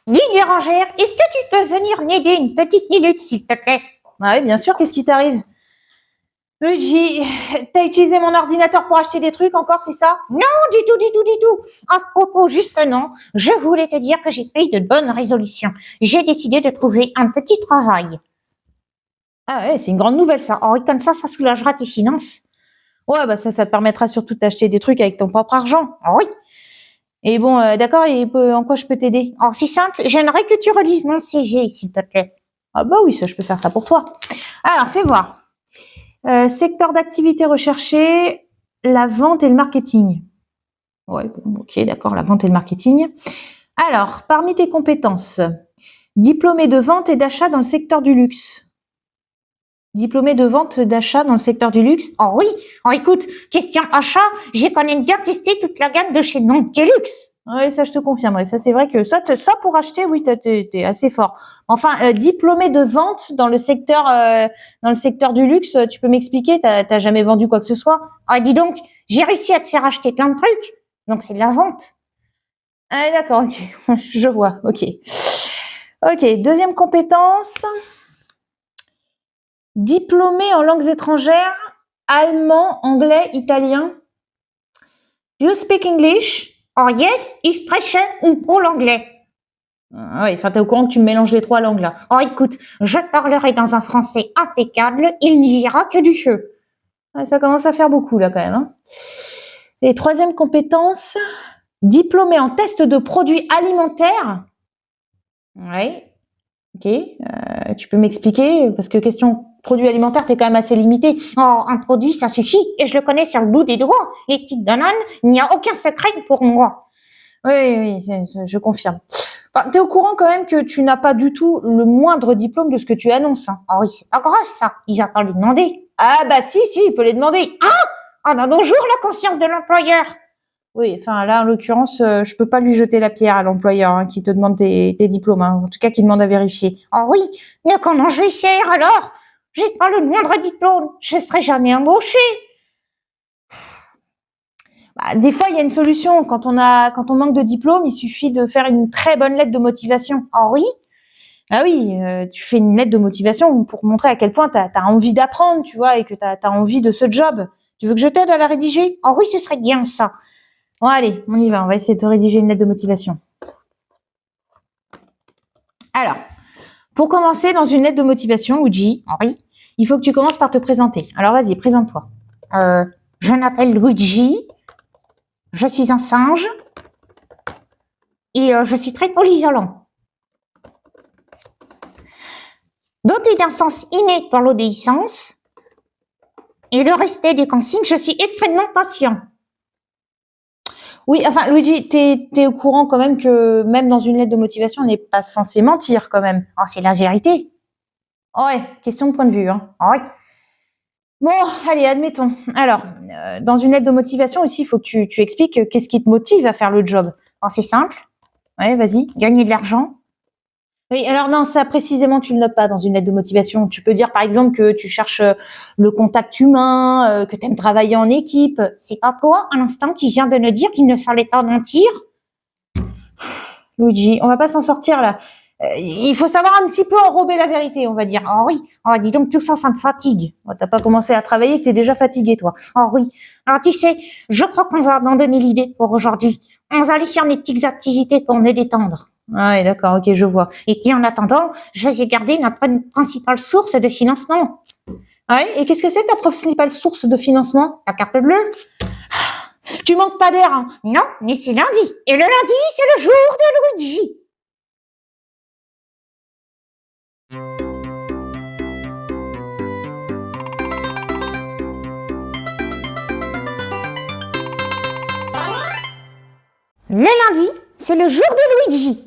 Dis, Bérangère, est-ce que tu peux venir m'aider une petite minute, s'il te plaît? Ah oui, bien sûr, qu'est-ce qui t'arrive? Luigi, t'as utilisé mon ordinateur pour acheter des trucs encore, c'est ça? Non, du tout, du tout, du tout. À ce propos, justement, je voulais te dire que j'ai pris de bonnes résolutions. J'ai décidé de trouver un petit travail. Ah ouais, c'est une grande nouvelle, ça. Oh, et comme ça soulagera tes finances. Ouais, bah ça te permettra surtout d'acheter des trucs avec ton propre argent. Oh, oui. Et bon, d'accord, et en quoi je peux t'aider? Oh, c'est simple, j'aimerais que tu relises mon CV, s'il te plaît. Ah bah oui, ça, je peux faire ça pour toi. Alors, fais voir. Secteur d'activité recherché, la vente et le marketing. Ouais, bon, ok, d'accord, la vente et le marketing. Alors, parmi tes compétences, diplômé de vente et d'achat dans le secteur du luxe. Diplômé de vente d'achat dans le secteur du luxe. Oh oui, oh écoute, question achat, j'ai quand même bien testé toute la gamme de chez Montelux. Oui, ça je te confirme. Ouais, ça c'est vrai que ça pour acheter, oui, t'es assez fort. Enfin, diplômé de vente dans le secteur du luxe, tu peux m'expliquer? T'as jamais vendu quoi que ce soit? Ah dis donc, j'ai réussi à te faire acheter plein de trucs, donc c'est de la vente. Ah d'accord, ok, je vois, ok. Ok, deuxième compétence. Diplômé en langues étrangères, allemand, anglais, italien. You speak English? Oh yes, ich spreche un peu l'anglais. Ah oui, enfin t'es au courant que tu me mélanges les trois langues là. Oh écoute, je parlerai dans un français impeccable, il n'y ira que du feu. Ouais, ça commence à faire beaucoup là quand même. Hein. Et troisième compétence, diplômé en test de produits alimentaires. Oui, ok. Tu peux m'expliquer? Parce que question produits alimentaires, t'es quand même assez limité. Oh, un produit, ça suffit, et je le connais sur le bout des doigts. Les petites Danone, il n'y a aucun secret pour moi. Oui, je confirme. Enfin, t'es au courant quand même que tu n'as pas du tout le moindre diplôme de ce que tu annonces. Hein. Oh oui, c'est pas grave ça, ils attendent les demander. Ah bah si, il peut les demander. Ah bah bonjour la conscience de l'employeur. Oui, enfin là en l'occurrence, je peux pas lui jeter la pierre à l'employeur hein, qui te demande tes diplômes, hein, en tout cas qui demande à vérifier. Oh oui, mais comment je vais faire alors? J'ai pas le moindre diplôme, je serai jamais embauchée. Bah, des fois, il y a une solution. Quand on manque de diplôme, il suffit de faire une très bonne lettre de motivation. Oh oui? Ah oui, tu fais une lettre de motivation pour montrer à quel point t'as envie d'apprendre, tu vois, et que t'as envie de ce job. Tu veux que je t'aide à la rédiger? Oh oui, ce serait bien ça. Bon, allez, on y va. On va essayer de te rédiger une lettre de motivation. Alors, pour commencer dans une lettre de motivation, Luigi, Oui. il faut que tu commences par te présenter. Alors, vas-y, présente-toi. Je m'appelle Luigi, je suis un singe et je suis très polyvalent. Doté d'un sens inné pour l'obéissance et le respect des consignes, je suis extrêmement patient. Oui, enfin, Luigi, t'es au courant quand même que même dans une lettre de motivation, on n'est pas censé mentir quand même. Oh, c'est la vérité. Ouais, question de point de vue. Hein. Oh, oui. Bon, allez, admettons. Alors, dans une lettre de motivation aussi, il faut que tu expliques qu'est-ce qui te motive à faire le job. Oh, c'est simple. Ouais, vas-y. Gagner de l'argent. Oui, alors non, ça précisément, tu ne notes pas dans une lettre de motivation. Tu peux dire par exemple que tu cherches le contact humain, que tu aimes travailler en équipe. C'est pas toi, à l'instant, qui vient de me dire qu'il ne fallait pas mentir? Luigi, on va pas s'en sortir là. Il faut savoir un petit peu enrober la vérité, on va dire. Oh oui, oh dis donc, tout ça, ça me fatigue. Oh, t'as pas commencé à travailler, que t'es déjà fatigué, toi. Oh oui, alors tu sais, je crois qu'on va abandonner l'idée pour aujourd'hui. On va aller sur mes petites activités pour nous détendre. Ah ouais, d'accord, ok, je vois. Et puis en attendant, je vais garder notre principale source de financement. Ah ouais, et qu'est-ce que c'est ta principale source de financement? La carte bleue. Tu manques pas d'air, hein? Non, mais c'est lundi. Et le lundi, c'est le jour de Luigi. Le lundi, c'est le jour de Luigi.